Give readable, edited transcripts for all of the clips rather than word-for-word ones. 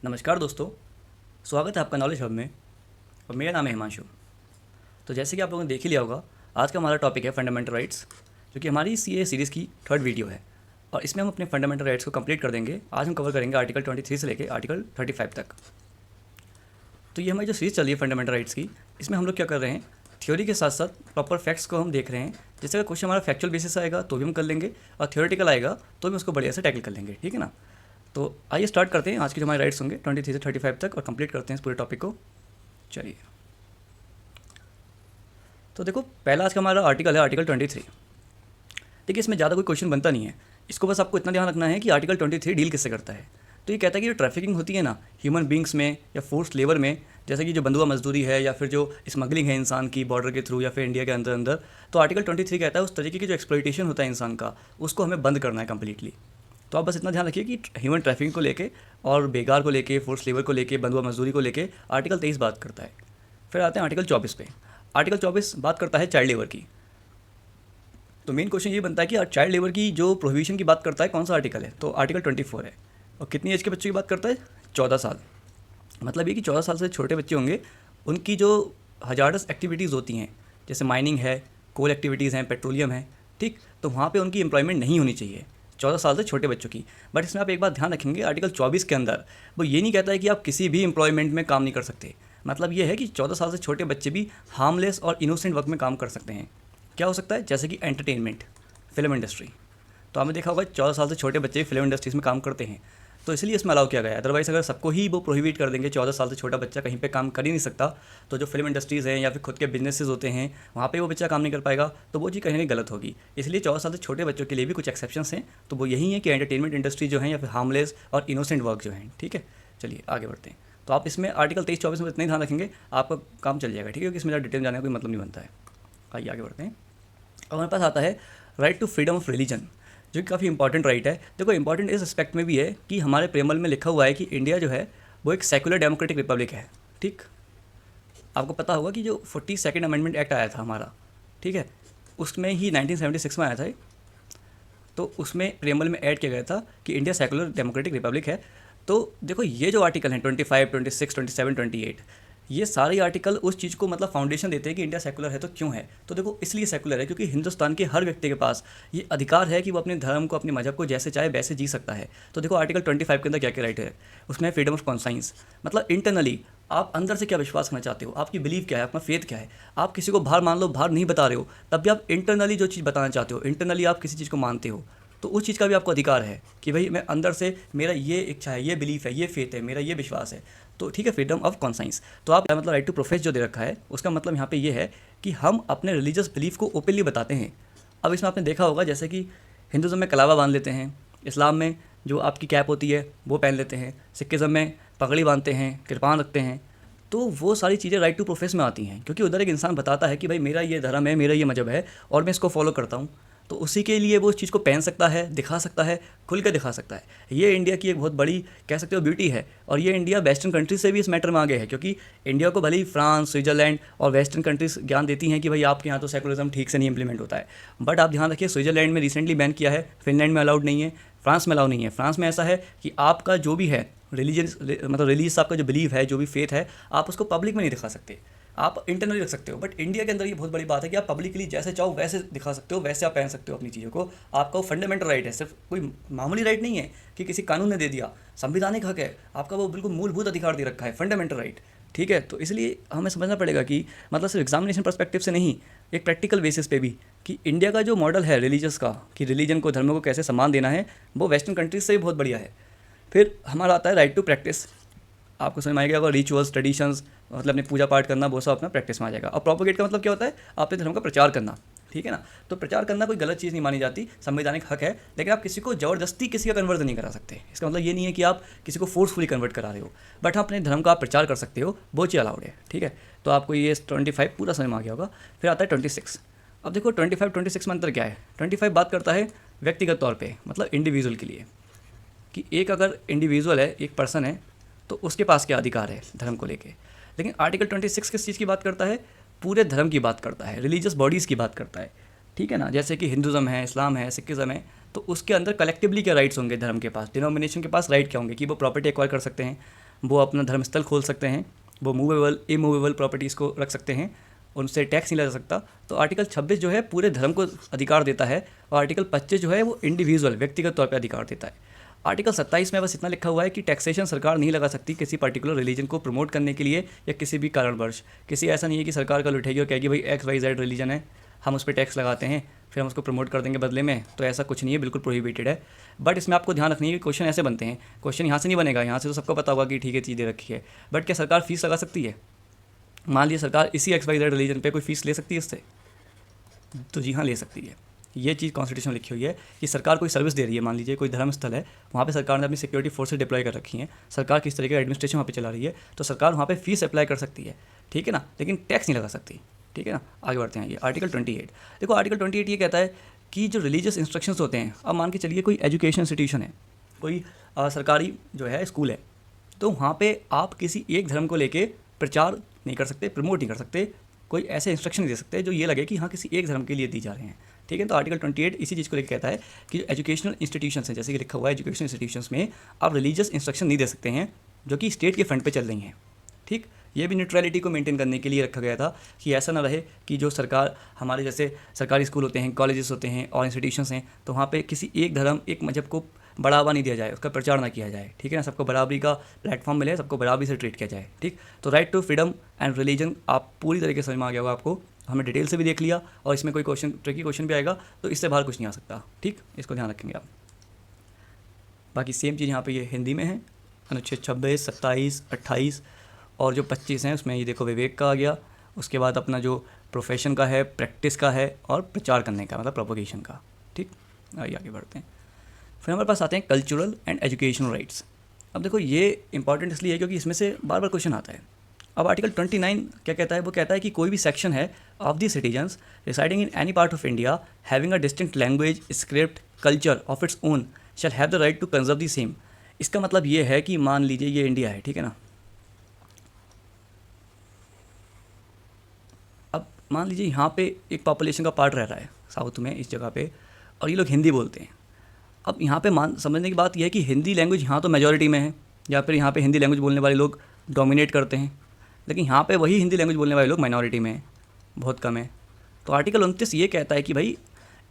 नमस्कार दोस्तों, स्वागत है आपका नॉलेज हब में। और मेरा नाम है हिमांशु। तो जैसे कि आप लोगों ने देख ही लिया होगा, आज का हमारा टॉपिक है फंडामेंटल राइट्स, जो कि हमारी सी ए सीरीज़ की थर्ड वीडियो है। और इसमें हम अपने फंडामेंटल राइट्स को कंप्लीट कर देंगे। आज हम कवर करेंगे आर्टिकल 23 से लेकर आर्टिकल 35 तक। तो ये हमारी जो सीरीज़ चल रही है फंडामेंटल राइट्स की, इसमें हम लोग क्या कर रहे हैं, थ्योरी के साथ साथ प्रॉपर फैक्ट्स को हम देख रहे हैं। जैसे अगर क्वेश्चन हमारा फैक्चुअल बेसिस आएगा तो भी हम कर लेंगे, और थ्योरेटिकल आएगा तो भी उसको बढ़िया से टैकल कर लेंगे, ठीक है ना। तो आइए स्टार्ट करते हैं। आज के जो हमारे राइट्स होंगे 23 से 35 तक, और कंप्लीट करते हैं इस पूरे टॉपिक को। चलिए, तो देखो पहला आज का हमारा आर्टिकल है आर्टिकल 23। देखिए, इसमें ज़्यादा कोई क्वेश्चन बनता नहीं है। इसको बस आपको इतना ध्यान रखना है कि आर्टिकल 23 डील किससे करता है। तो ये कहता है कि जो ट्रैफिकिंग होती है ना ह्यूमन बींग्स में या फोर्स लेबर में, जैसे कि जो बंधुआ मजदूरी है या फिर जो स्मगलिंग है इंसान की बॉर्डर के थ्रू या फिर इंडिया के अंदर अंदर, तो आर्टिकल 23 कहता है उस तरीके की जो एक्सप्लॉइटेशन होता है इंसान का, उसको हमें बंद करना है कम्प्लीटली। तो आप बस इतना ध्यान रखिए कि ह्यूमन ट्रैफिकिंग को लेके और बेगार को लेके, फोर्स लेबर को लेके, बंधुआ मजदूरी को लेके आर्टिकल 23 बात करता है। फिर आते हैं आर्टिकल 24 पे। आर्टिकल 24 बात करता है चाइल्ड लेबर की। तो मेन क्वेश्चन ये बनता है कि चाइल्ड लेबर की जो प्रोहिबिशन की बात करता है कौन सा आर्टिकल है, तो आर्टिकल 24 है। और कितनी एज के बच्चों की बात करता है, 14 साल। मतलब ये कि 14 साल से छोटे बच्चे होंगे, उनकी जो हजारडस एक्टिविटीज़ होती हैं, जैसे माइनिंग है, कोल एक्टिविटीज़ हैं, पेट्रोलियम है, ठीक, तो वहाँ पे उनकी एम्प्लॉयमेंट नहीं होनी चाहिए 14 साल से छोटे बच्चों की। बट इसमें आप एक बात ध्यान रखेंगे, आर्टिकल 24 के अंदर वो ये नहीं कहता है कि आप किसी भी एम्प्लॉयमेंट में काम नहीं कर सकते। मतलब ये है कि 14 साल से छोटे बच्चे भी हार्मलेस और इनोसेंट वर्क में काम कर सकते हैं। क्या हो सकता है, जैसे कि एंटरटेनमेंट, फिल्म इंडस्ट्री। तो आपने देखा होगा 14 साल से छोटे बच्चे फिल्म इंडस्ट्रीज़ में काम करते हैं, तो इसलिए इसमें अलाउ किया गया है। अदरवाइज़ अगर सबको ही वो प्रोहिबिट कर देंगे, 14 साल से छोटा बच्चा कहीं पे काम कर ही नहीं सकता, तो जो फिल्म इंडस्ट्रीज़ हैं या फिर खुद के बिजनेसेस होते हैं वहाँ पे वो बच्चा काम नहीं कर पाएगा, तो वो चीज़ कहीं नहीं गलत होगी। इसलिए 14 साल से छोटे बच्चों के लिए भी कुछ एक्सेप्शंस हैं, तो वो यही है कि एंटरटेनमेंट इंडस्ट्री जो है या फिर हार्मलेस और इनोसेंट वर्क जो है, ठीक है। चलिए आगे बढ़ते हैं। तो आप इसमें आर्टिकल 23-24 में इतना ही ध्यान रखेंगे, आपका काम चल जाएगा, ठीक है, क्योंकि इसमें ज़्यादा डिटेल जाने का कोई मतलब नहीं बनता है। आइए आगे बढ़ते हैं। और हमारे पास आता है right to freedom of religion, जो कि काफ़ी इंपॉर्टेंट राइट है। देखो इंपॉर्टेंट इस एस्पेक्ट में भी है कि हमारे प्रेमल में लिखा हुआ है कि इंडिया जो है वो एक सेकुलर डेमोक्रेटिक रिपब्लिक है, ठीक। आपको पता होगा कि जो 42nd अमेंडमेंट एक्ट आया था हमारा, ठीक है, उसमें ही 1976 में आया था ये। तो उसमें प्रेमल में ऐड किया गया था कि इंडिया सेकुलर डेमोक्रेटिक रिपब्लिक है। तो देखो ये जो आर्टिकल हैं 25, 26, 27, 28, ये सारे आर्टिकल उस चीज़ को मतलब फाउंडेशन देते हैं कि इंडिया सेकुलर है। तो क्यों है, तो देखो इसलिए सेकुलर है क्योंकि हिंदुस्तान के हर व्यक्ति के पास ये अधिकार है कि वो अपने धर्म को, अपने मजहब को जैसे चाहे वैसे जी सकता है। तो देखो आर्टिकल 25 के अंदर क्या क्या राइट है, उसमें फ्रीडम ऑफ कॉन्साइंस, मतलब इंटरनली आप अंदर से क्या विश्वास करना चाहते हो, आपकी बिलीव क्या है, अपना फेथ क्या है। आप किसी को बाहर मान लो, बाहर नहीं बता रहे हो, तब भी आप इंटरनली जो चीज़ बताना चाहते हो, इंटरनली आप किसी चीज़ को मानते हो, तो उस चीज़ का भी आपको अधिकार है कि भाई मैं अंदर से, मेरा ये इच्छा है, ये बिलीफ है, ये फेथ है, मेरा ये विश्वास है। तो ठीक है, फ्रीडम ऑफ कॉन्साइंस। तो आप मतलब राइट टू प्रोफेस जो दे रखा है, उसका मतलब यहाँ पे ये है कि हम अपने रिलीजियस बिलीफ को ओपनली बताते हैं। अब इसमें आपने देखा होगा जैसे कि हिंदुज़म में कलावा बांध लेते हैं, इस्लाम में जो आपकी कैप होती है वो पहन लेते हैं, सिखिज़म में पगड़ी बांधते हैं, कृपान रखते हैं। तो वो सारी चीज़ें राइट टू प्रोफेस में आती हैं, क्योंकि उधर एक इंसान बताता है कि भाई मेरा ये धर्म है, मेरा ये मजहब है और मैं इसको फॉलो करता हूँ। तो उसी के लिए वो उस चीज़ को पहन सकता है, दिखा सकता है, खुल कर दिखा सकता है। ये इंडिया की एक बहुत बड़ी कह सकते हो ब्यूटी है। और ये इंडिया वेस्टर्न कंट्रीज से भी इस मैटर में आगे है, क्योंकि इंडिया को भले ही फ्रांस, स्विट्ज़रलैंड और वेस्टर्न कंट्रीज ज्ञान देती हैं कि भाई आपके यहाँ तो सेकुलरिज्म ठीक से नहीं इंप्लीमेंट होता है। बट आप ध्यान रखिए, स्विट्ज़रलैंड में रिसेंटली बैन किया है, फिनलैंड में अलाउड नहीं है, फ्रांस में अलाउ नहीं है। फ्रांस में ऐसा है कि आपका जो भी है रिलीजियस, मतलब रिलीजियस आपका जो बिलीव है, जो भी फेथ है, आप उसको पब्लिक में नहीं दिखा सकते, आप इंटरनली रख सकते हो। बट इंडिया के अंदर ये बहुत बड़ी बात है कि आप पब्लिकली जैसे चाहो वैसे दिखा सकते हो, वैसे आप पहन सकते हो अपनी चीज़ों को। आपका वो फंडामेंटल राइट है, सिर्फ कोई मामूली राइट नहीं है कि किसी कानून ने दे दिया, संविधानिक हक है आपका, वो बिल्कुल मूलभूत अधिकार दे रखा है, फंडामेंटल राइट, ठीक है। तो इसलिए हमें समझना पड़ेगा कि मतलब सिर्फ एग्जामिनेशन पर्सपेक्टिव से नहीं, एक प्रैक्टिकल बेसिस पे भी, कि इंडिया का जो मॉडल है रिलीजियस का, कि रिलीजन को, धर्म को कैसे सम्मान देना है, वो वेस्टर्न कंट्रीज से भी बहुत बढ़िया है। फिर हमारा आता है राइट टू प्रैक्टिस। आपको समझ में आ गया होगा, रिचुअल्स, ट्रेडिशंस, मतलब अपने पूजा पाठ करना, वो सब अपना प्रैक्टिस में आ जाएगा। और प्रोपोगेट का मतलब क्या होता है, अपने धर्म का प्रचार करना, ठीक है ना। तो प्रचार करना कोई गलत चीज़ नहीं मानी जाती, संवैधानिक हक है। लेकिन आप किसी को ज़बरदस्ती किसी का कन्वर्ट नहीं करा सकते। इसका मतलब ये नहीं है कि आप किसी को फोर्सफुली कन्वर्ट करा रहे हो, बट हाँ अपने धर्म का आप प्रचार कर सकते हो, वो चीज़ अलाउड है, ठीक है। तो आपको ये 25 पूरा समझ में आ गया होगा। फिर आता है 26। अब देखो 25 में अंतर क्या है। 25 बात करता है व्यक्तिगत तौर पर, मतलब इंडिविजुअल के लिए, कि एक अगर इंडिविजुअल है, एक पर्सन है, तो उसके पास क्या अधिकार है धर्म को लेके। लेकिन आर्टिकल 26 किस चीज़ की बात करता है, पूरे धर्म की बात करता है, रिलीजियस बॉडीज़ की बात करता है, ठीक है ना। जैसे कि हिंदुज़म है, इस्लाम है, सिखिज़म है, तो उसके अंदर कलेक्टिवली क्या राइट्स होंगे धर्म के पास, डिनोमिनेशन के पास राइट क्या होंगे कि वो प्रॉपर्टी एक्वायर कर सकते हैं, वो अपना धर्मस्थल खोल सकते हैं, वो मूवेबल इमूवेबल प्रॉपर्टीज़ को रख सकते हैं, उनसे टैक्स नहीं लगा सकता। तो आर्टिकल 26 जो है पूरे धर्म को अधिकार देता है, और आर्टिकल 25 जो है वो इंडिविजुअल व्यक्तिगत तौर पे अधिकार देता है। आर्टिकल 27 में बस इतना लिखा हुआ है कि टैक्सेशन सरकार नहीं लगा सकती किसी पर्टिकुलर रिलीजन को प्रमोट करने के लिए या किसी भी कारणवश। किसी ऐसा नहीं है कि सरकार कल उठेगी और कहेगी भाई XYZ रिलीजन है, हम उस पर टैक्स लगाते हैं, फिर हम उसको प्रमोट कर देंगे बदले में। तो ऐसा कुछ नहीं है, बिल्कुल प्रोहिबिटेड है। बट इसमें आपको ध्यान रखनी है कि क्वेश्चन ऐसे बनते हैं, क्वेश्चन यहाँ से नहीं बनेगा, यहाँ से तो सबको पता होगा कि ठीक है चीज़ दे रखी है, बट क्या सरकार फीस लगा सकती है? मान लीजिए सरकार इसी XYZ रिलीजन पे कोई फीस ले सकती है इससे? तो जी हाँ, ले सकती है। ये चीज़ कॉन्स्टिट्यूशन में लिखी हुई है कि सरकार कोई सर्विस दे रही है, मान लीजिए कोई धर्म स्थल है, वहाँ पे सरकार ने अपनी सिक्योरिटी फोर्सेस डिप्लॉय कर रखी हैं, सरकार किस तरीके का एडमिनिस्ट्रेशन वहाँ पे चला रही है, तो सरकार वहाँ पे फीस अप्लाई कर सकती है, ठीक है ना, लेकिन टैक्स नहीं लगा सकती, ठीक है ना। आगे बढ़ते हैं, ये आर्टिकल 28। देखो आर्टिकल 28 ये कहता है कि जो रिलीजियस इंस्ट्रक्शंस होते हैं, अब मान के चलिए कोई एजुकेशन इंस्टीट्यूशन है, कोई सरकारी जो है स्कूल है, तो वहाँ पे आप किसी एक धर्म को लेके प्रचार नहीं कर सकते, प्रमोट नहीं कर सकते, कोई ऐसे इंस्ट्रक्शन नहीं दे सकते जो ये लगे कि हाँ किसी एक धर्म के लिए दी जा रहे हैं, ठीक है। तो आर्टिकल 28 इसी चीज़ को लेकर कहता है कि जो एजुकेशनल इंस्टीट्यूशंस हैं, जैसे कि लिखा हुआ है एजुकेशनल इंस्टीट्यूशंस में आप रिलीजियस इंस्ट्रक्शन नहीं दे सकते हैं जो कि स्टेट के फंड पे चल रही हैं, ठीक। ये भी न्यूट्रलिटी को मेंटेन करने के लिए रखा गया था कि ऐसा ना रहे कि जो सरकार, हमारे जैसे सरकारी स्कूल होते हैं, कॉलेजेस होते हैं और इंस्टीट्यूशंस हैं, तो वहाँ पे किसी एक धर्म, एक मजहब को बढ़ावा नहीं दिया जाए, उसका प्रचार ना किया जाए, ठीक है ना। सबको बराबरी का प्लेटफॉर्म मिले, सबको बराबरी से ट्रीट किया जाए, ठीक। तो right to freedom and religion आप पूरी तरीके से समझ में आ गया होगा आपको, हमने डिटेल से भी देख लिया, और इसमें कोई क्वेश्चन, ट्रिकी क्वेश्चन भी आएगा तो इससे बाहर कुछ नहीं आ सकता, ठीक। इसको ध्यान रखेंगे आप। बाकी सेम चीज़ यहाँ पे ये हिंदी में है, अनुच्छेद 26, 27, 28 और जो 25 हैं उसमें ये देखो विवेक का आ गया, उसके बाद अपना जो प्रोफेशन का है, प्रैक्टिस का है, और प्रचार करने का मतलब प्रोपोगेशन का, ठीक। आइए आगे बढ़ते हैं। फिर हमारे पास आते हैं कल्चरल एंड एजुकेशनल राइट्स। अब देखो ये इंपॉर्टेंट इसलिए है क्योंकि इसमें से बार बार क्वेश्चन आता है। अब आर्टिकल 29 क्या कहता है? वो कहता है कि कोई भी सेक्शन है of the citizens residing in any part of India having a distinct language, script, culture of its own shall have the right to conserve the same. इसका मतलब ये है कि मान लीजिए ये इंडिया है, ठीक है ना। अब मान लीजिए यहाँ पे एक पॉपुलेशन का पार्ट रह रहा है साउथ में इस जगह पे, और ये लोग हिंदी बोलते हैं। अब यहाँ पे समझने की बात यह है कि हिंदी लैंग्वेज यहाँ तो मेजॉरिटी में है, या फिर यहाँ पे हिंदी लैंग्वेज बोलने वाले लोग डोमिनेट करते हैं, लेकिन यहाँ पे वही हिंदी लैंग्वेज बोलने वाले लोग माइनॉरिटी में हैं, बहुत कम है। तो आर्टिकल 29 ये कहता है कि भाई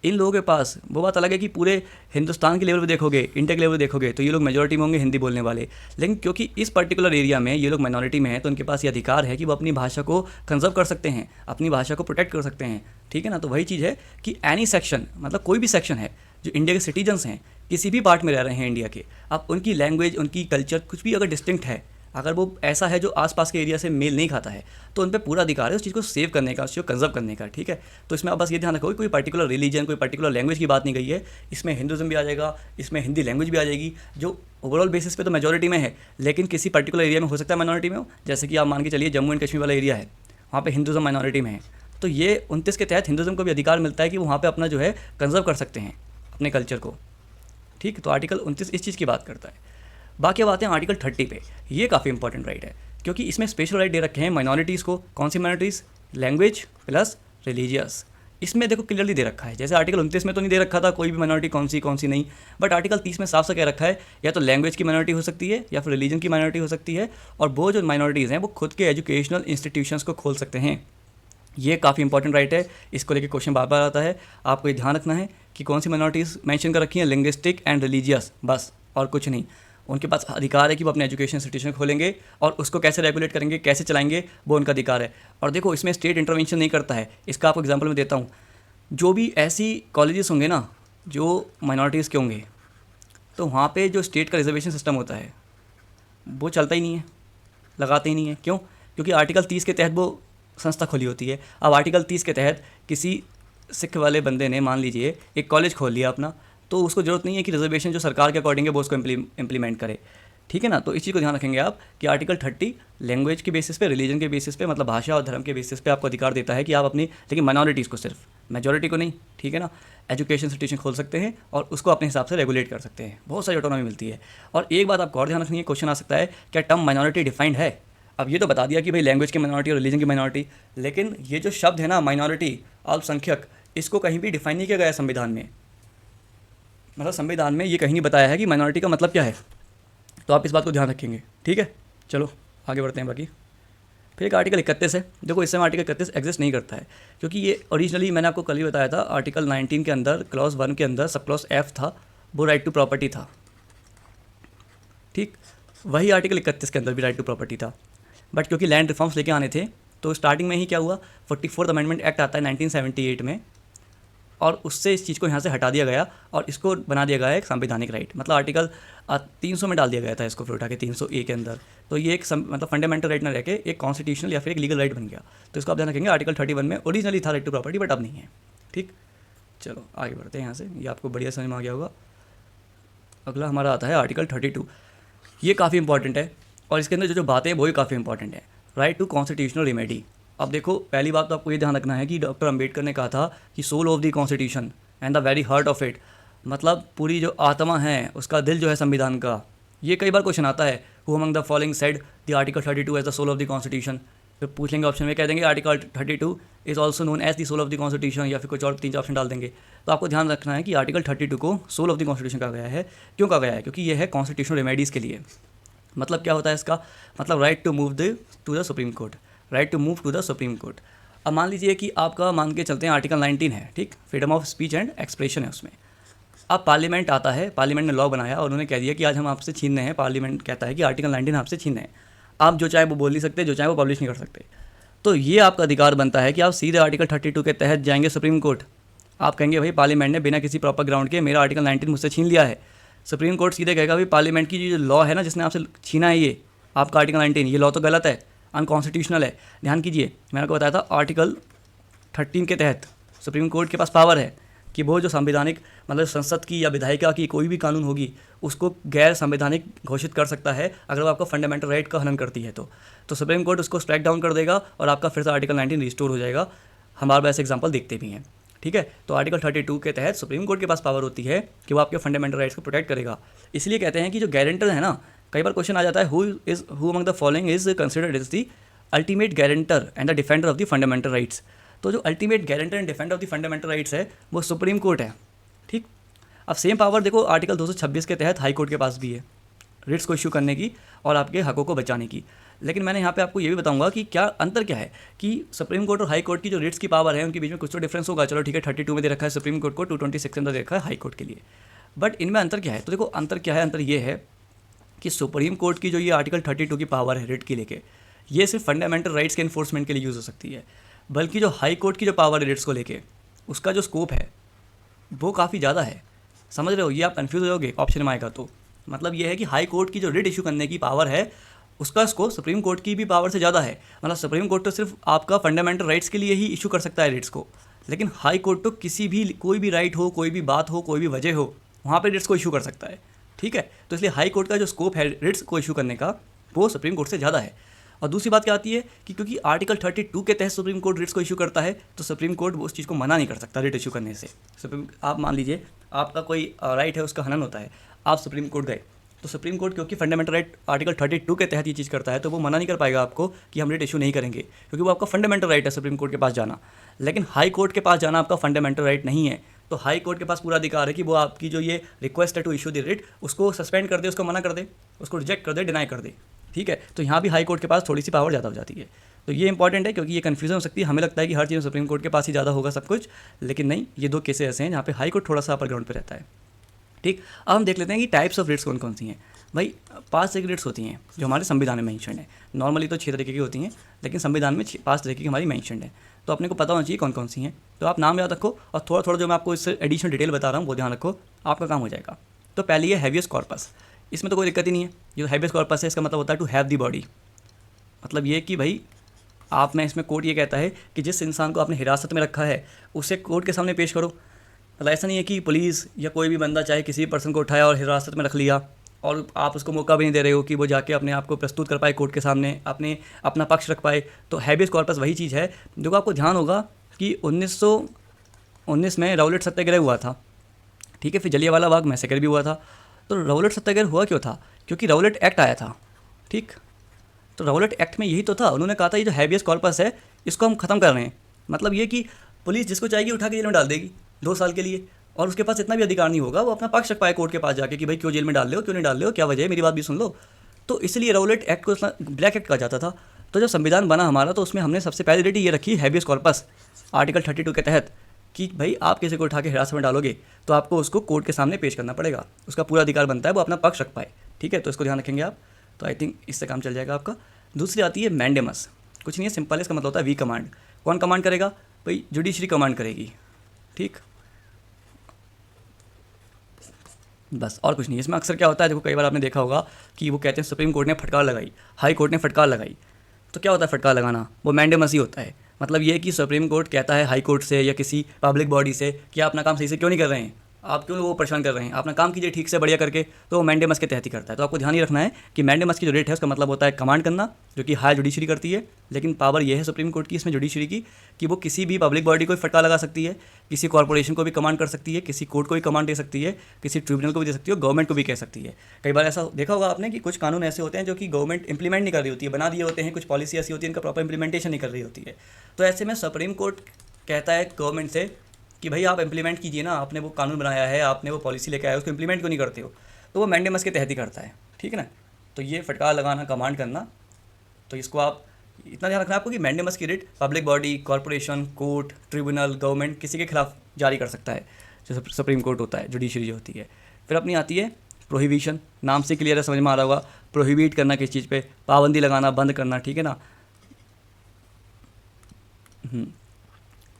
इन लोगों के पास, वो बात अलग है कि पूरे हिंदुस्तान के लेवल पे देखोगे, इंडिया के लेवल पे देखोगे तो ये लोग मेजॉरिटी में होंगे हिंदी बोलने वाले, लेकिन क्योंकि इस पर्टिकुलर एरिया में ये लोग माइनॉरिटी में हैं तो उनके पास ये अधिकार है कि वो अपनी भाषा को कंजर्व कर सकते हैं, अपनी भाषा को प्रोटेक्ट कर सकते हैं, ठीक है ना। तो वही चीज़ है कि एनी सेक्शन, मतलब कोई भी सेक्शन है जो इंडिया के सिटीजन्स हैं, किसी भी पार्ट में रह रहे हैं इंडिया के, अब उनकी लैंग्वेज, उनकी कल्चर कुछ भी अगर डिस्टिंक्ट है, अगर वो ऐसा है जो आसपास के एरिया से मेल नहीं खाता है, तो उन पे पूरा अधिकार है उस चीज़ को सेव करने का, उस चीज़ को कंजर्व करने का, ठीक है। तो इसमें आप बस ये ध्यान रखोगे कोई पर्टिकुलर रिलीजन, कोई पर्टिकुलर लैंग्वेज की बात नहीं गई है, इसमें हिंदुज़म भी आ जाएगा, इसमें हिंदी लैंग्वेज भी आ जाएगी, जो ओवरऑल बेसिस पे तो मेजॉरिटी में है, लेकिन किसी पर्टिकुलर एरिया में हो सकता है माइनॉरिटी में हो। जैसे कि आप मान के चलिए जम्मू एंड कश्मीर वाला एरिया है, वहाँ पर हिंदुज़म माइनॉरिटी में है, तो ये 29 के तहत हिंदुज़म को भी अधिकार मिलता है कि वो वहाँ पर अपना जो है कंजर्व कर सकते हैं अपने कल्चर को, ठीक। तो आर्टिकल 29 इस चीज़ की बात करता है। बाकी अब आते हैं आर्टिकल 30 पे। ये काफ़ी इंपॉर्टेंट राइट है क्योंकि इसमें स्पेशल राइट दे रखे हैं माइनॉरिटीज़ को। कौन सी माइनॉरिटीज़? Language plus religious. इसमें देखो क्लियरली दे रखा है, जैसे आर्टिकल 29 में तो नहीं दे रखा था कोई भी माइनॉरिटी कौन सी नहीं, बट आर्टिकल 30 में साफ सा कह रखा है या तो लैंग्वेज की माइनॉरिटी हो सकती है या फिर रिलीजन की माइनॉरिटी हो सकती है, और वो जो माइनॉरिटीज़ हैं वो खुद के एजुकेशनल इंस्टीट्यूशंस को खोल सकते हैं। ये काफ़ी इंपॉर्टेंट राइट है, इसको लेके क्वेश्चन बार बार आता है। आपको ये ध्यान रखना है कि कौन सी माइनॉरिटीज़ मेंशन कर रखी हैं, लिंग्विस्टिक एंड रिलीजियस, बस और कुछ नहीं। उनके पास अधिकार है कि वो अपने एजुकेशन इंस्टीट्यूशन खोलेंगे और उसको कैसे रेगुलेट करेंगे, कैसे चलाएंगे, वो उनका अधिकार है। और देखो इसमें स्टेट इंटरवेंशन नहीं करता है। इसका आपको एग्जांपल मैं देता हूँ, जो भी ऐसी कॉलेजेस होंगे ना जो माइनॉरिटीज़ के होंगे, तो वहाँ पे जो स्टेट का रिजर्वेशन सिस्टम होता है वो चलता ही नहीं है, लगाते ही नहीं है। क्यों? क्योंकि आर्टिकल 30 के तहत वो संस्था खोली होती है। अब आर्टिकल 30 के तहत किसी सिख वाले बंदे ने मान लीजिए एक कॉलेज खोल लिया अपना, तो उसको ज़रूरत नहीं है कि रिजर्वेशन जो सरकार के अकॉर्डिंग है वो उसको इम्प्लीमेंट करे, ठीक है ना। तो इस चीज़ को ध्यान रखेंगे आप कि आर्टिकल 30 लैंग्वेज के बेसिस पे, रिलीजन के बेसिस पे, मतलब भाषा और धर्म के बेसिस पे आपको अधिकार देता है कि आप अपनी, लेकिन माइनॉरिटीज़ को सिर्फ, मेजॉरिटी को नहीं, ठीक है ना, एजुकेशन इंस्टीट्यूशन खोल सकते हैं और उसको अपने हिसाब से रेगुलेट कर सकते हैं। बहुत सारी ऑटोनॉमी मिलती है। और एक बात आपको और ध्यान रखनी है, क्वेश्चन आ सकता है क्या टर्म माइनॉरिटी डिफाइंड है? अब ये तो बता दिया कि भाई लैंग्वेज की माइनॉरिटी और रिलीजन की माइनॉरिटी, लेकिन ये जो शब्द है ना माइनॉरिटी, अल्पसंख्यक, इसको कहीं भी डिफाइन नहीं किया गया संविधान में। मतलब संविधान में ये कहीं नहीं बताया है कि माइनॉरिटी का मतलब क्या है। तो आप इस बात को ध्यान रखेंगे, ठीक है। चलो आगे बढ़ते हैं। बाकी फिर एक आर्टिकल 31 है। देखो इस समय आर्टिकल 31 एग्जिस्ट नहीं करता है, क्योंकि ये ओरिजिनली मैंने आपको कल ही बताया था, आर्टिकल 19 के अंदर क्लॉज 1 के अंदर सब क्लॉज F था, वो राइट टू प्रॉपर्टी था। ठीक, वही आर्टिकल 31 के अंदर भी राइट टू प्रॉपर्टी था, बट क्योंकि लैंड रिफॉर्म्स लेके आने थे तो स्टार्टिंग में ही क्या हुआ, 44th अमेंडमेंट एक्ट आता है 1978 में, और उससे इस चीज़ को यहाँ से हटा दिया गया और इसको बना दिया गया एक संवैधानिक राइट। मतलब आर्टिकल 300 में डाल दिया गया था इसको, फिर उठा के 300A के अंदर। तो ये एक मतलब फंडामेंटल राइट ना रह के एक कॉन्स्टिट्यूशनल या फिर एक लीगल राइट बन गया। तो इसको आप ध्यान रखेंगे, आर्टिकल 31 में ओरिजिनली था राइट टू प्रॉपर्टी, बट अब नहीं है। ठीक, चलो आगे बढ़ते हैं यहाँ से, ये आपको बढ़िया समझ में आ गया होगा। अगला हमारा आता है आर्टिकल 32। ये काफ़ी इंपॉर्टेंट है और इसके अंदर जो जो बातें हैं वो भी काफ़ी इंपॉर्टेंट है। Right to constitutional remedy. अब देखो पहली बात तो आपको ये ध्यान रखना है कि डॉक्टर अंबेडकर ने कहा था कि soul of the constitution and the very heart of it, मतलब पूरी जो आत्मा है, उसका दिल जो है संविधान का। ये कई बार क्वेश्चन आता है, who among the following said the article 32 as the soul of the constitution. फिर पूछ लेंगे ऑप्शन में, कह देंगे article 32 is also known as the soul of the constitution, या फिर कुछ और 3 ऑप्शन डाल देंगे। तो आपको ध्यान रखना है कि आर्टिकल 32 को सोल ऑफ द कॉन्स्टिट्यूशन कहा गया है। क्यों कहा गया है? क्योंकि यह है कॉन्स्टिट्यूशनल रेमेडीज़ के लिए। मतलब क्या होता है इसका मतलब, right to move to the supreme court, right to move to the supreme court. अब मान लीजिए कि आपका मान के चलते हैं आर्टिकल 19 है, ठीक, freedom of speech and expression है उसमें। अब पार्लियामेंट आता है, पार्लियामेंट ने लॉ बनाया और उन्होंने कह दिया कि आज हम आपसे छीन रहे हैं, पार्लियामेंट कहता है कि आर्टिकल 19 आपसे छीन रहे हैं, आप जो चाहे वो बोल नहीं सकते, जो चाहे वो पब्लिश नहीं कर सकते। तो ये आपका अधिकार बनता है कि आप सीधे आर्टिकल 32 के तहत जाएंगे सुप्रीम कोर्ट। आप कहेंगे भाई पार्लियामेंट ने बिना किसी प्रॉपर ग्राउंड के मेरा आर्टिकल 19 मुझसे छीन लिया है। सुप्रीम कोर्ट सीधे कहेगा भाई पार्लियामेंट की जो लॉ है ना, जिसने आपसे छीना है ये आपका आर्टिकल 19, ये लॉ तो गलत है, अनकॉन्स्टिट्यूशनल है। ध्यान कीजिए, मैंने आपको बताया था आर्टिकल 13 के तहत सुप्रीम कोर्ट के पास पावर है कि वो जो संवैधानिक मतलब संसद की या विधायिका की कोई भी कानून होगी उसको गैर संवैधानिक घोषित कर सकता है अगर वो आपका फंडामेंटल राइट का हनन करती है। तो सुप्रीम कोर्ट उसको स्ट्राइक डाउन कर देगा और आपका फिर से आर्टिकल 19 रिस्टोर हो जाएगा। हमारे ऐसे एग्जाम्पल देखते भी हैं। ठीक है, तो आर्टिकल 32 के तहत सुप्रीम कोर्ट के पास पावर होती है कि वो आपके फंडामेंटल राइट्स को प्रोटेक्ट करेगा। इसलिए कहते हैं कि जो गारंटर है ना, कई बार क्वेश्चन आ जाता है, who among the following is considered as the ultimate guarantor and the defender of the fundamental rights. तो जो ultimate guarantor and defender of the fundamental rights है वो सुप्रीम कोर्ट है। ठीक, अब सेम पावर देखो आर्टिकल 226 के तहत हाई कोर्ट के पास भी है रिट्स को इशू करने की और आपके हकों को बचाने की। लेकिन मैंने यहाँ पे आपको ये भी बताऊंगा कि क्या अंतर क्या है कि सुप्रीम कोर्ट और हाई कोर्ट की जो रिट्स की पावर है उनके बीच में कुछ तो डिफरेंस होगा। चलो ठीक है, 32 में दे रखा है सुप्रीम कोर्ट को, 226 में दे रखा है हाई कोर्ट के लिए, बट इनमें अंतर क्या है? तो देखो अंतर क्या है, अंतर ये है कि सुप्रीम कोर्ट की जो ये आर्टिकल 32 की पावर है रिट की लेके, ये सिर्फ फंडामेंटल राइट्स के इन्फोर्समेंट के लिए यूज़ हो सकती है। बल्कि जो हाई कोर्ट की जो पावर है रिट्स को लेके, उसका जो स्कोप है वो काफ़ी ज़्यादा है। समझ रहे हो? ये आप कन्फ्यूज़ हो जाओगे ऑप्शन में आएगा तो। मतलब ये है कि हाई कोर्ट की जो रिट इशू करने की पावर है उसका स्कोप सुप्रीम कोर्ट की भी पावर से ज़्यादा है। मतलब सुप्रीम कोर्ट तो सिर्फ आपका फंडामेंटल राइट्स के लिए ही इशू कर सकता है रिट्स को, लेकिन हाई कोर्ट तो किसी भी कोई भी राइट हो, कोई भी बात हो, कोई भी वजह हो, वहाँ पर रिट्स को इशू कर सकता है। ठीक है, तो इसलिए हाई कोर्ट का जो स्कोप है रिट्स को इशू करने का वो सुप्रीम कोर्ट से ज़्यादा है। और दूसरी बात क्या आती है कि क्योंकि आर्टिकल 32 के तहत सुप्रीम कोर्ट रिट्स को इशू करता है तो सुप्रीम कोर्ट उस चीज़ को मना नहीं कर सकता रिट इशू करने से। आप मान लीजिए आपका कोई राइट है, उसका हनन होता है, आप सुप्रीम कोर्ट गए, तो सुप्रीम कोर्ट क्योंकि फंडामेंटल राइट आर्टिकल 32 के तहत ये चीज़ करता है तो वो मना नहीं कर पाएगा आपको कि हम रिट इशू नहीं करेंगे, क्योंकि वो आपका फंडामेंटल राइट है सुप्रीम कोर्ट के पास जाना। लेकिन हाई कोर्ट के पास जाना आपका फंडामेंटल राइट नहीं है, तो हाई कोर्ट के पास पूरा अधिकार है कि वो आपकी जो ये रिक्वेस्ट है टू इशू द रिट उसको सस्पेंड कर दे, उसको मना कर दे, उसको रिजेक्ट कर दे, डिनाई कर दे। ठीक है, तो यहाँ भी हाई कोर्ट के पास थोड़ी सी पावर ज़्यादा हो जाती है। तो ये इंपॉर्टेंट है क्योंकि ये कन्फ्यूजन हो सकती है, हमें लगता है कि हर चीज़ सुप्रीम कोर्ट के पास ही ज़्यादा होगा सब कुछ, लेकिन नहीं, ये दो केसेस ऐसे हैं जहाँ पे हाई कोर्ट थोड़ा सा अपर ग्राउंड पे रहता है। ठीक, अब हम देख लेते हैं कि टाइप्स ऑफ रिट्स कौन कौन सी हैं। भाई 5 तरह की रिट्स होती हैं जो हमारे संविधान में मेंशन है। नॉर्मली तो 6 तरीके की होती हैं, लेकिन संविधान में 5 तरीके की हमारी मेंशन है, तो अपने को पता होना चाहिए कौन कौन सी हैं। तो आप नाम याद रखो और थोड़ा थोड़ा जो मैं आपको इससे एडिशनल डिटेल बता रहा हूँ वो ध्यान रखो, आपका काम हो जाएगा। तो पहली है हैबियस कॉर्पस। इसमें तो कोई दिक्कत ही नहीं है। जो हैबियस कॉर्पस है इसका मतलब होता है टू हैव द बॉडी। मतलब ये कि भाई आप में इसमें कोर्ट ये कहता है कि जिस इंसान को आपने हिरासत में रखा है उसे कोर्ट के सामने पेश करो। मतलब ऐसा नहीं है कि पुलिस या कोई भी बंदा चाहे किसी पर्सन को उठाया और हिरासत में रख लिया और आप उसको मौका भी नहीं दे रहे हो कि वो जाके अपने आप को प्रस्तुत कर पाए कोर्ट के सामने, अपना पक्ष रख पाए। तो हैबियस कॉर्पस वही चीज़ है। जो आपको ध्यान होगा कि 1919 में राउलेट सत्याग्रह हुआ था। ठीक है, फिर जलियांवाला बाग मैसेकर भी हुआ था। तो राउलेट सत्याग्रह हुआ क्यों था? क्योंकि राउलेट एक्ट आया था। ठीक, तो राउलेट एक्ट में यही तो था, उन्होंने कहा था ये जो हैबियस कॉर्पस है इसको हम ख़त्म कर रहे हैं। मतलब ये कि पुलिस जिसको चाहेगी उठा के जेल में डाल देगी 2 साल के लिए, और उसके पास इतना भी अधिकार नहीं होगा वो अपना पक्ष रख पाए कोर्ट के पास जाके कि भाई क्यों जेल में डाल रहे हो, क्यों नहीं डाल रहे हो, क्या वजह है, मेरी बात भी सुन लो। तो इसलिए राउलेट एक्ट को ब्लैक एक्ट कहा जाता था। तो जब संविधान बना हमारा तो उसमें हमने सबसे पहले डेट ये रखी हैबियस कॉर्पस आर्टिकल 32 के तहत कि भाई आप किसी को उठा के हिरासत में डालोगे तो आपको उसको कोर्ट के सामने पेश करना पड़ेगा, उसका पूरा अधिकार बनता है वो अपना पक्ष रख पाए। ठीक है, तो इसको ध्यान रखेंगे आप, तो आई थिंक इससे काम चल जाएगा आपका। दूसरी आती है मैंडेमस, कुछ नहीं है, सिंपल है, इसका मतलब होता है वी कमांड। कौन कमांड करेगा भाई? जुडिशरी कमांड करेगी। ठीक, बस और कुछ नहीं। इसमें अक्सर क्या होता है, देखो कई बार आपने देखा होगा कि वो कहते हैं सुप्रीम कोर्ट ने फटकार लगाई, हाई कोर्ट ने फटकार लगाई। तो क्या होता है फटकार लगाना? वो मैंडेमस ही होता है। मतलब ये कि सुप्रीम कोर्ट कहता है हाई कोर्ट से या किसी पब्लिक बॉडी से कि आप अपना काम सही से क्यों नहीं कर रहे हैं, आप क्यों लोगों को परेशान कर रहे हैं, अपना काम कीजिए ठीक से बढ़िया करके, तो वो मैंडेमस के तहत ही करता है। तो आपको ध्यान ही रखना है कि मैंडेमस की जो रेट है उसका मतलब होता है कमांड करना, जो कि हाई जुडिशरी करती है। लेकिन पावर ये है सुप्रीम कोर्ट की इसमें जुडिशरी की कि वो किसी भी पब्लिक बॉडी को भी फटकार लगा सकती है, किसी कॉर्पोरेशन को भी कमांड कर सकती है, किसी कोर्ट को भी कमांड दे सकती है, किसी ट्रिब्यूनल को भी दे सकती है, गवर्नमेंट को भी कह सकती है। कई बार ऐसा देखा होगा आपने कि कुछ कानून ऐसे होते हैं जो कि गवर्नमेंट इंप्लीमेंट नहीं कर रही होती है, बना दिए होते हैं, कुछ पॉलिसी ऐसी होती है इनका प्रॉपर इंप्लीमेंटेशन नहीं कर रही होती है। तो ऐसे में सुप्रीम कोर्ट कहता है गवर्नमेंट से कि भाई आप इंप्लीमेंट कीजिए ना, आपने वो कानून बनाया है, आपने वो पॉलिसी लेकर आया, उसको इंप्लीमेंट क्यों नहीं करते हो? तो वो मैंडेमस के तहत ही करता है। ठीक है ना, तो ये फटकार लगाना, कमांड करना, तो इसको आप इतना ध्यान रखना है आपको कि मैंडेमस की writ public body, corporation, court, tribunal, government किसी के खिलाफ जारी कर सकता है, जो सुप्रीम कोर्ट होता है, जुडिशरी जो होती है। फिर अपनी आती है प्रोहिबिशन, नाम से क्लियर है, समझ में आ रहा होगा। प्रोहिबिट करना किस चीज़ पे, पाबंदी लगाना, बंद करना। ठीक है ना,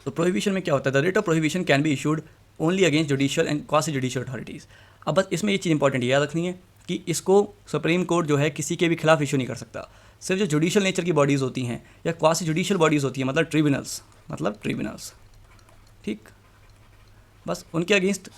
तो प्रोहिबिशन में क्या होता है? The rate of prohibition can be issued only against judicial and quasi judicial authorities. अब बस इसमें ये चीज़ इंपॉर्टेंट याद रखनी है कि इसको सुप्रीम कोर्ट जो है किसी के भी खिलाफ इशू नहीं कर सकता। सिर्फ जो जुडिशियल नेचर की बॉडीज़ होती हैं या क्वासी जुडिशियल बॉडीज़ होती हैं, मतलब ट्रिब्यूनल्स, ठीक, बस उनके अगेंस्ट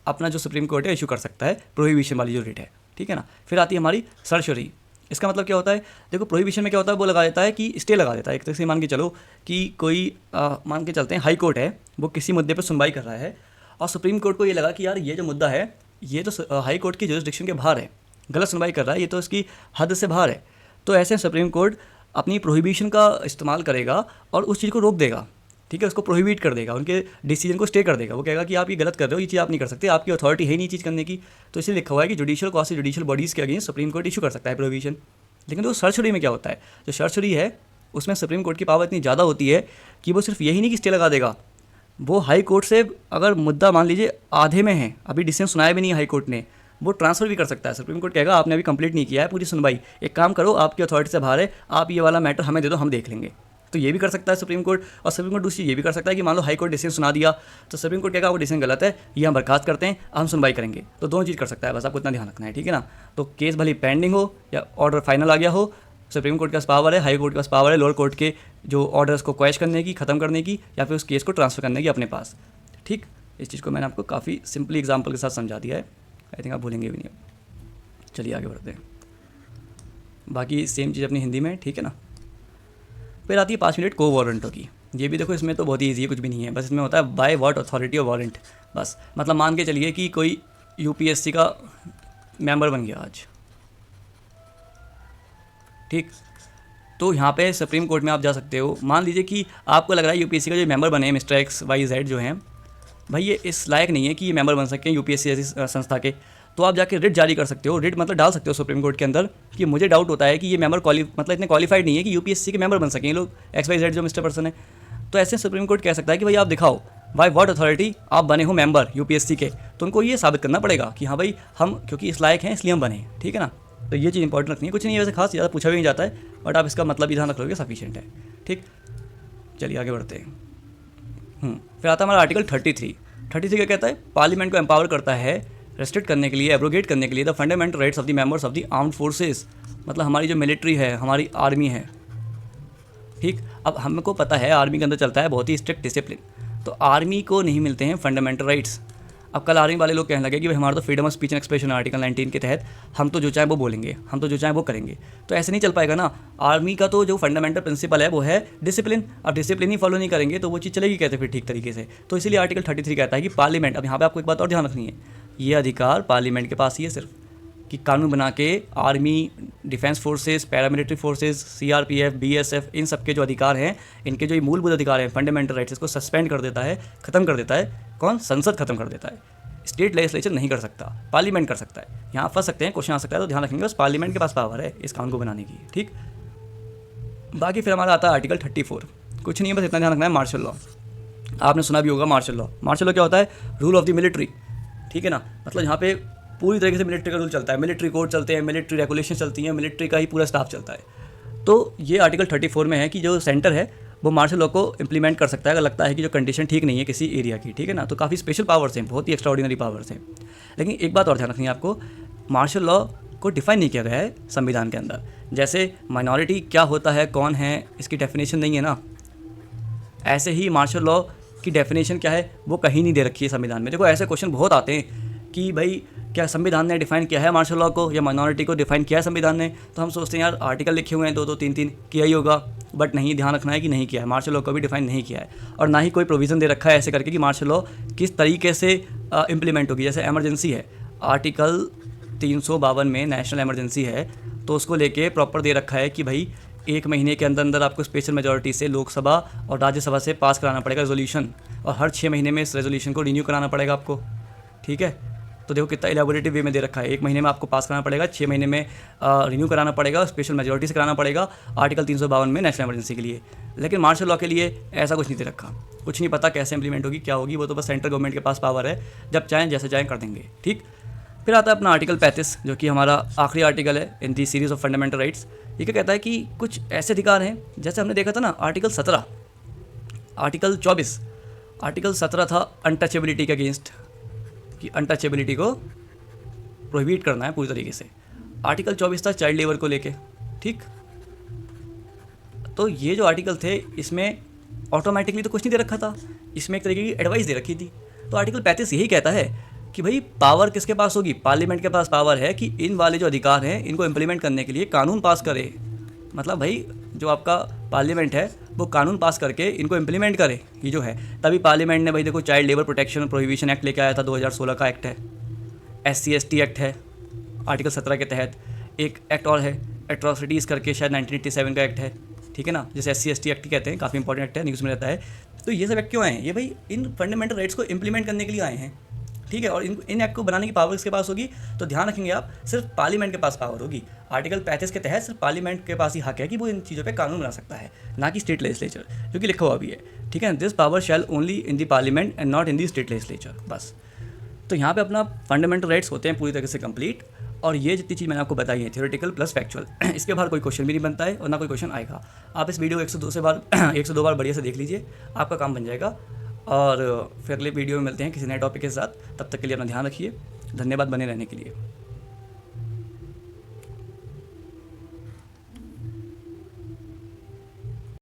अपना जो सुप्रीम कोर्ट है इशू कर सकता है प्रोहिबिशन वाली जो रेट है। ठीक है ना। फिर आती है हमारी सर्चरी। इसका मतलब क्या होता है? देखो प्रोहिबिशन में क्या होता है, वो लगा देता है कि स्टे लगा देता है। एक तरह से मान के चलो कि कोई मान के चलते हैं हाई कोर्ट है, वो किसी मुद्दे पर सुनवाई कर रहा है और सुप्रीम कोर्ट को ये लगा कि यार ये जो मुद्दा है ये तो हाई कोर्ट की जुरिसडिक्शन के बाहर है, गलत सुनवाई कर रहा है, ये तो इसकी हद से बाहर है। तो ऐसे सुप्रीम कोर्ट अपनी प्रोहिबिशन का इस्तेमाल करेगा और उस चीज़ को रोक देगा। ठीक है, उसको प्रोहिबिट कर देगा, उनके डिसीजन को स्टे कर देगा। वो कहेगा कि आप ये गलत कर रहे हो, ये चीज़ आप नहीं कर सकते, आपकी अथॉरिटी है नहीं चीज़ करने की। तो इसलिए लिखा हुआ है कि जुडिशियल क्वासी जुडिशियल बॉडीज़ के अगेंस्ट सुप्रीम कोर्ट इशू कर सकता है प्रोहिबिशन। लेकिन तो सर्चरी में क्या होता है? जो सर्चरी है उसमें सुप्रीम कोर्ट की पावर इतनी ज़्यादा होती है कि वो सिर्फ यही नहीं कि स्टे लगा देगा, वो हाई कोर्ट से अगर मुद्दा मान लीजिए आधे में है, अभी डिसीजन सुनाया भी नहीं हाई कोर्ट ने, वो ट्रांसफ़र भी कर सकता है। सुप्रीम कोर्ट कहेगा आपने अभी कंप्लीट नहीं किया है पूरी सुनवाई, एक काम करो आपकी अथॉरिटी से बाहर है, आप ये वाला मैटर हमें दे दो, हम देख लेंगे। तो ये भी कर सकता है सुप्रीम कोर्ट। और सुप्रीम कोर्ट दूसरी ये भी कर सकता है कि मान लो हाई कोर्ट डिसीजन सुना दिया तो सुप्रीम कोर्ट कहेगा वो डिसीजन गलत है, ये हम बर्खास्त करते हैं, हम सुनवाई करेंगे। तो दोनों चीज़ कर सकता है, बस आपको इतना ध्यान रखना है। ठीक है ना। तो केस भले पेंडिंग हो या ऑर्डर फाइनल आ गया हो, सुप्रीम कोर्ट के पास पावर है, हाई कोर्ट के पास पावर है लोअर कोर्ट के जो ऑर्डर्स को क्वैश करने की, ख़त्म करने की, या फिर उस केस को ट्रांसफ़र करने की अपने पास। ठीक, इस चीज़ को मैंने आपको काफ़ी सिंपली एग्जांपल के साथ समझा दिया है, आई थिंक आप भूलेंगे भी नहीं। चलिए आगे बढ़ते हैं, बाकी सेम चीज़ अपनी हिंदी में। ठीक है ना। फिर आती है 5 मिनट को वारंटों की। ये भी देखो इसमें तो बहुत ही ईजी है, कुछ भी नहीं है, बस इसमें होता है by what authority of warrant. बस मतलब मान के चलिए कि कोई यूपीएससी का मेंबर बन गया आज, ठीक, तो यहाँ पे सुप्रीम कोर्ट में आप जा सकते हो। मान लीजिए कि आपको लग रहा है यूपीएससी का जो मेंबर बने मिस्टर XYZ जो हैं भाई, ये इस लायक नहीं है कि ये मेंबर बन सकें यूपीएससी जैसी संस्था के, तो आप जाके रिट जारी कर सकते हो। रिट मतलब डाल सकते हो सुप्रीम कोर्ट के अंदर कि मुझे डाउट होता है कि ये मेंबर मतलब इतने क्वालिफाइड नहीं है कि यूपीएससी के मेंबर बन सकें लोग, XYZ जो मिस्टर पर्सन है। तो ऐसे सुप्रीम कोर्ट कह सकता है कि भाई आप दिखाओ बाय व्हाट अथॉरिटी आप बने हो मेंबर यूपीएससी के, तो उनको ये साबित करना पड़ेगा कि हाँ भाई हम क्योंकि इस लायक हैं इसलिए हम बने। ठीक है ना। तो ये चीज़ इंपॉर्टेंट रखनी है, कुछ नहीं है वैसे खास, ज़्यादा पूछा भी नहीं जाता है, बट आप इसका मतलब भी ध्यान रख लोगे सफिशिएंट है। ठीक, चलिए आगे बढ़ते हैं। फिर आता है हमारा आर्टिकल 33 क्या कहता है? पार्लियामेंट को एम्पावर करता है रेस्ट्रिक्ट करने के लिए, एब्रोगेट करने के लिए the fundamental rights of the members of the armed forces. मतलब हमारी जो मिलिट्री है, हमारी आर्मी है, ठीक, अब हमको पता है आर्मी के अंदर चलता है बहुत ही स्ट्रिक्ट डिसिप्लिन, तो आर्मी को नहीं मिलते हैं फंडामेंटल राइट्स। अब कल आर्मी वाले लोग कहने लगे कि भाई हमारा तो freedom of speech and expression article 19 के तहत हम तो जो चाहे वो बोलेंगे, हम तो जो चाहे वो करेंगे, तो ऐसे नहीं चल पाएगा ना। आर्मी का तो जो फंडामेंटल प्रिंसिपल है वो है डिसिप्लिन। अब डिसिप्लिन ही फॉलो नहीं करेंगे तो वो चीज़ चलेगी कैसे फिर ठीक तरीके से? तो इसीलिए आर्टिकल 33 कहता है कि पार्लियामेंट, अब यहाँ पे आपको एक बात और ध्यान रखनी है, ये अधिकार पार्लियामेंट के पास ही है सिर्फ, कि कानून बना के army, defence forces, paramilitary forces, CRPF, BSF, इन सब के जो अधिकार हैं, इनके जो मूलभूत अधिकार हैं फंडामेंटल राइट्स, इसको सस्पेंड कर देता है, ख़त्म कर देता है। कौन? संसद ख़त्म कर देता है। स्टेट लेजिस्लेचर नहीं कर सकता, पार्लियामेंट कर सकता है। यहाँ फंस सकते हैं, क्वेश्चन आ सकता है, तो ध्यान रखेंगे बस पार्लियामेंट के पास पावर है इस कानून को बनाने की, ठीक। बाकी फिर हमारा आता है आर्टिकल 34। कुछ नहीं है, बस इतना ध्यान रखना है, मार्शल लॉ। आपने सुना भी होगा मार्शल लॉ। मार्शल लॉ क्या होता है? रूल ऑफ द मिलिट्री, ठीक है ना। मतलब यहाँ पे पूरी तरीके से मिलिट्री का रूल चलता है, मिलिट्री कोड चलते हैं, मिलिट्री रेगुलेशन चलती हैं, मिलिट्री का ही पूरा स्टाफ चलता है। तो ये आर्टिकल 34 में है कि जो सेंटर है वो मार्शल लॉ को इम्प्लीमेंट कर सकता है अगर लगता है कि जो कंडीशन ठीक नहीं है किसी एरिया की, ठीक है ना। तो काफ़ी स्पेशल पावर्स हैं, बहुत ही एक्स्ट्राऑर्डिनरी पावर्स हैं। लेकिन एक बात और ध्यान रखनी है आपको, मार्शल लॉ को डिफाइन नहीं किया गया है संविधान के अंदर। जैसे माइनॉरिटी क्या होता है, कौन है, इसकी डेफिनेशन नहीं है ना, ऐसे ही मार्शल लॉ की डेफिनेशन क्या है वो कहीं नहीं दे रखी है संविधान में। देखो ऐसे क्वेश्चन बहुत आते हैं कि भाई क्या संविधान ने डिफाइन किया है मार्शल लॉ को, या माइनॉरिटी को डिफाइन किया है संविधान ने। तो हम सोचते हैं यार आर्टिकल लिखे हुए हैं 2-2 3-3 किया ही होगा, बट नहीं, ध्यान रखना है कि नहीं किया है, मार्शल लॉ को भी डिफाइन नहीं किया है। और ना ही कोई प्रोविज़न दे रखा है ऐसे करके कि मार्शल लॉ किस तरीके से इम्प्लीमेंट होगी। जैसे एमरजेंसी है, आर्टिकल 352 में नेशनल इमरजेंसी है, तो उसको लेके प्रॉपर दे रखा है कि भाई 1 महीने के अंदर अंदर आपको स्पेशल मेजॉरिटी से लोकसभा और राज्यसभा से पास कराना पड़ेगा रेजोल्यूशन, और हर 6 महीने में इस रेजोल्यूशन को रिन्यू कराना पड़ेगा आपको, ठीक है। तो देखो कितना इलेबोरेटिव वे में दे रखा है, 1 महीने में आपको पास कराना पड़ेगा, 6 महीने में रिन्यू कराना पड़ेगा, स्पेशल मेजॉरिटी से कराना पड़ेगा, आर्टिकल 352 में नेशनल इमरजेंसी के लिए। लेकिन मार्शल लॉ के लिए ऐसा कुछ नहीं दे रखा, कुछ नहीं पता कैसे इंप्लीमेंट होगी, क्या होगी, वो तो बस सेंट्रल गवर्नमेंट के पास पावर है, जब चाहें जैसे चाहें कर देंगे, ठीक। फिर आता है अपना आर्टिकल 35, जो कि हमारा आखिरी आर्टिकल है in the series of fundamental rights. ये क्या कहता है कि कुछ ऐसे अधिकार हैं, जैसे हमने देखा था ना आर्टिकल 17, आर्टिकल 24, आर्टिकल 17 था अनटचेबिलिटी के अगेंस्ट, कि अनटचेबिलिटी को प्रोहिबिट करना है पूरी तरीके से। आर्टिकल 24 था चाइल्ड लेबर को लेके, ठीक। तो ये जो आर्टिकल थे इसमें ऑटोमेटिकली तो कुछ नहीं दे रखा था, इसमें एक तरीके की एडवाइस दे रखी थी। तो आर्टिकल 35 यही कहता है कि भाई पावर किसके पास होगी, पार्लियामेंट के पास पावर है कि इन वाले जो अधिकार हैं इनको इम्प्लीमेंट करने के लिए कानून पास करे। मतलब भाई जो आपका पार्लियामेंट है वो कानून पास करके इनको इम्प्लीमेंट करे, ये जो है। तभी पार्लियामेंट ने भाई देखो चाइल्ड लेबर प्रोटेक्शन और प्रोहिबिशन एक्ट लेके आया था, 2016 का एक्ट है। SC/ST एक्ट है आर्टिकल 17 के तहत। एक एक्ट और है एट्रॉसिटीज़ करके, शायद 1987 का एक्ट है, ठीक है ना, जैसे SC/ST एक्ट कहते हैं, काफ़ी इंपॉर्टेंट एक्ट है, न्यूज़ में रहता है। तो ये सब एक्ट क्यों आए हैं? ये भाई इन फंडामेंटल राइट्स को इम्प्लीमेंट करने के लिए आए हैं, ठीक है। और इन एक्ट को बनाने की पावर किसके पास होगी? तो ध्यान रखेंगे आप, सिर्फ पार्लियामेंट के पास पावर होगी। आर्टिकल 35 के तहत सिर्फ पार्लियामेंट के पास ही हक है कि वो इन चीज़ों पे कानून बना सकता है, ना कि स्टेट लेजिस्लेचर, जो कि लिखा हुआ भी है, ठीक है। This power shall only in the parliament and not in the state legislature, बस। तो यहाँ पे अपना फंडामेंटल राइट्स होते हैं पूरी तरह से कंप्लीट। और ये जितनी चीज़ मैंने आपको बताई है थ्योरेटिकल प्लस फैक्चुअल, इसके बाहर कोई क्वेश्चन भी नहीं बनता है और ना कोई क्वेश्चन आएगा। आप इस वीडियो को 102 बार बढ़िया से देख लीजिए, आपका काम बन जाएगा। और फिर अगले वीडियो में मिलते हैं किसी नए टॉपिक के साथ, तब तक के लिए अपना ध्यान रखिए। धन्यवाद बने रहने के लिए।